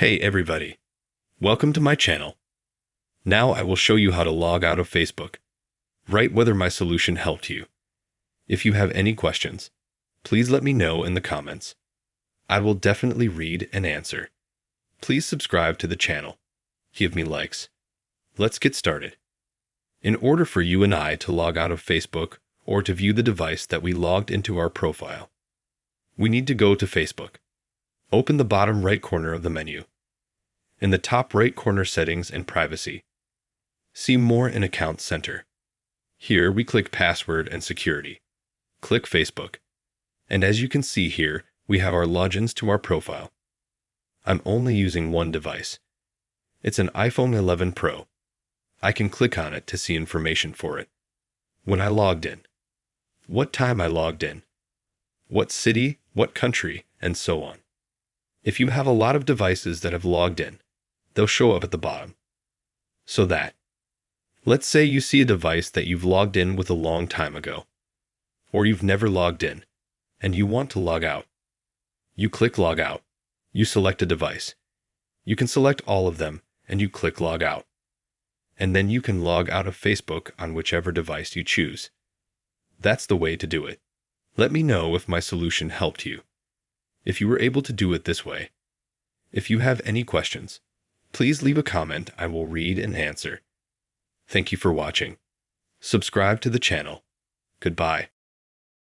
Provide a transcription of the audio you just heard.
Hey everybody, welcome to my channel. Now I will show you how to log out of Facebook. Write whether my solution helped you. If you have any questions, please let me know in the comments. I will definitely read and answer. Please subscribe to the channel. Give me likes. Let's get started. In order for you and I to log out of Facebook or to view the device that we logged into our profile, we need to go to Facebook. Open the bottom right corner of the menu. In the top right corner, Settings and Privacy, see More in Account Center. Here we click Password and Security. Click Facebook. And as you can see here, we have our logins to our profile. I'm only using one device. It's an iPhone 11 Pro. I can click on it to see information for it. When I logged in, what time I logged in, what city, what country, and so on. If you have a lot of devices that have logged in, they'll show up at the bottom. So that, let's say you see a device that you've logged in with a long time ago, or you've never logged in, and you want to log out. You click Log Out. You select a device. You can select all of them, and you click Log Out. And then you can log out of Facebook on whichever device you choose. That's the way to do it. Let me know if my solution helped you. If you were able to do it this way. If you have any questions, please leave a comment. I will read and answer. Thank you for watching. Subscribe to the channel. Goodbye.